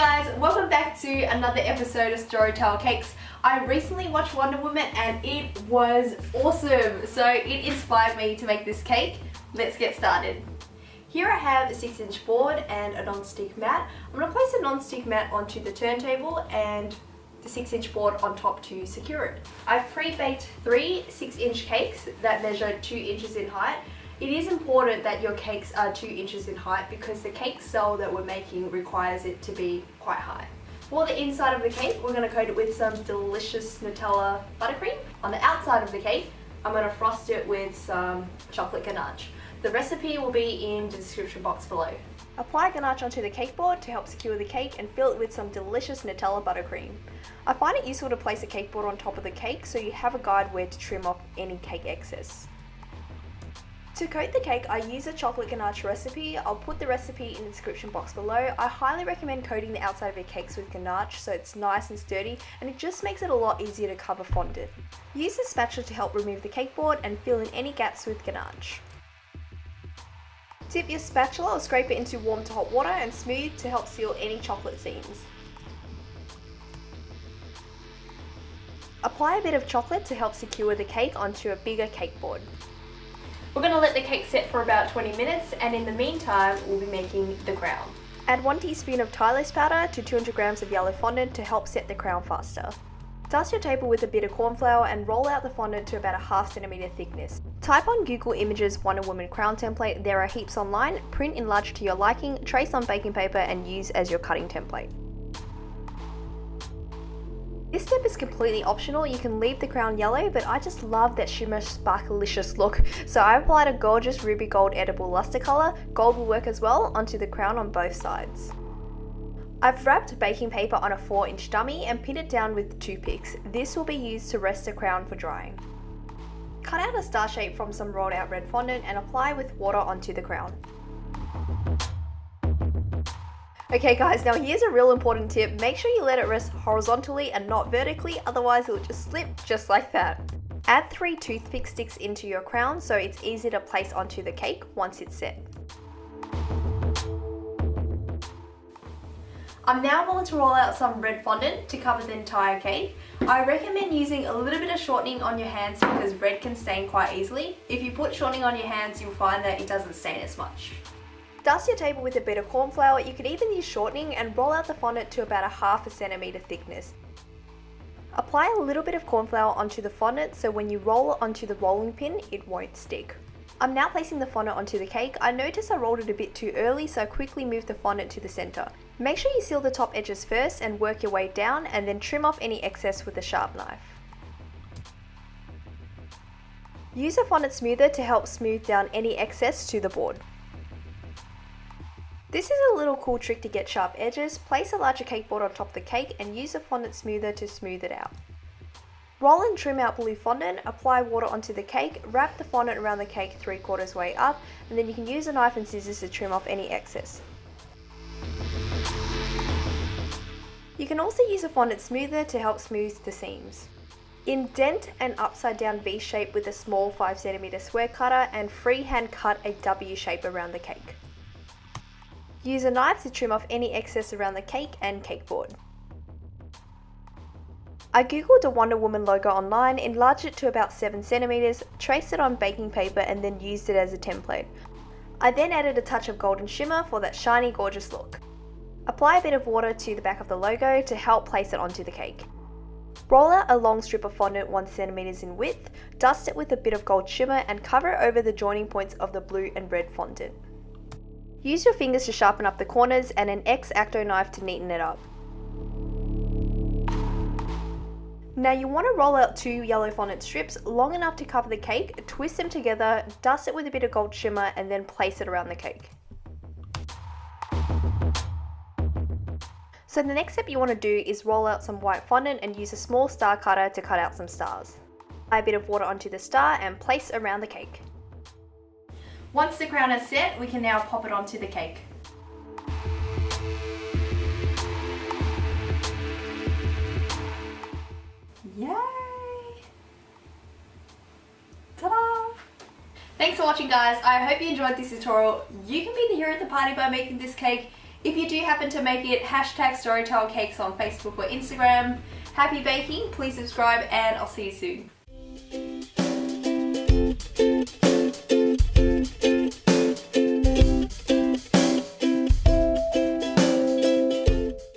guys, welcome back to another episode of Storytale Cakes. I recently watched Wonder Woman and it was awesome. So it inspired me to make this cake. Let's get started. Here I have a 6-inch board and a non-stick mat. I'm going to place a non-stick mat onto the turntable and the 6-inch board on top to secure it. I've pre-baked 3 6-inch cakes that measure 2 inches in height. It is important that your cakes are 2 inches in height because the cake cell that we're making requires it to be quite high. For the inside of the cake, we're going to coat it with some delicious Nutella buttercream. On the outside of the cake, I'm going to frost it with some chocolate ganache. The recipe will be in the description box below. Apply ganache onto the cake board to help secure the cake and fill it with some delicious Nutella buttercream. I find it useful to place a cake board on top of the cake so you have a guide where to trim off any cake excess. To coat the cake, I use a chocolate ganache recipe. I'll put the recipe in the description box below. I highly recommend coating the outside of your cakes with ganache so it's nice and sturdy and it just makes it a lot easier to cover fondant. Use a spatula to help remove the cake board and fill in any gaps with ganache. Dip your spatula or scrape it into warm to hot water and smooth to help seal any chocolate seams. Apply a bit of chocolate to help secure the cake onto a bigger cake board. We're going to let the cake set for about 20 minutes and in the meantime we'll be making the crown. Add 1 teaspoon of Tylose powder to 200 grams of yellow fondant to help set the crown faster. Dust your table with a bit of corn flour and roll out the fondant to about a ½ centimeter thickness. Type on Google Images Wonder Woman crown template, there are heaps online, print enlarge to your liking, trace on baking paper and use as your cutting template. This step is completely optional, you can leave the crown yellow, but I just love that shimmer sparklicious look, so I applied a gorgeous ruby gold edible luster colour, gold will work as well, onto the crown on both sides. I've wrapped baking paper on a 4-inch dummy and pinned it down with toothpicks. This will be used to rest the crown for drying. Cut out a star shape from some rolled out red fondant and apply with water onto the crown. Okay guys, now here's a real important tip. Make sure you let it rest horizontally and not vertically, otherwise it will just slip just like that. Add 3 toothpick sticks into your crown so it's easy to place onto the cake once it's set. I'm now going to roll out some red fondant to cover the entire cake. I recommend using a little bit of shortening on your hands because red can stain quite easily. If you put shortening on your hands, you'll find that it doesn't stain as much. Dust your table with a bit of corn flour. You could even use shortening and roll out the fondant to about a ½ centimeter thickness. Apply a little bit of corn flour onto the fondant so when you roll it onto the rolling pin, it won't stick. I'm now placing the fondant onto the cake. I noticed I rolled it a bit too early, so I quickly moved the fondant to the center. Make sure you seal the top edges first and work your way down and then trim off any excess with a sharp knife. Use a fondant smoother to help smooth down any excess to the board. This is a little cool trick to get sharp edges. Place a larger cake board on top of the cake and use a fondant smoother to smooth it out. Roll and trim out blue fondant, apply water onto the cake, wrap the fondant around the cake 3/4 way up, and then you can use a knife and scissors to trim off any excess. You can also use a fondant smoother to help smooth the seams. Indent an upside down V shape with a small 5 centimeter square cutter and freehand cut a W shape around the cake. Use a knife to trim off any excess around the cake and cake board. I googled a Wonder Woman logo online, enlarged it to about 7 centimeters, traced it on baking paper and then used it as a template. I then added a touch of golden shimmer for that shiny, gorgeous look. Apply a bit of water to the back of the logo to help place it onto the cake. Roll out a long strip of fondant 1 centimeters in width, dust it with a bit of gold shimmer and cover it over the joining points of the blue and red fondant. Use your fingers to sharpen up the corners and an X-Acto knife to neaten it up. Now you want to roll out 2 yellow fondant strips long enough to cover the cake, twist them together, dust it with a bit of gold shimmer and then place it around the cake. So the next step you want to do is roll out some white fondant and use a small star cutter to cut out some stars. Apply a bit of water onto the star and place around the cake. Once the crown is set, we can now pop it onto the cake. Yay! Ta-da! Thanks for watching guys, I hope you enjoyed this tutorial. You can be the hero at the party by making this cake. If you do happen to make it, hashtag Storytale Cakes on Facebook or Instagram. Happy baking, please subscribe, and I'll see you soon.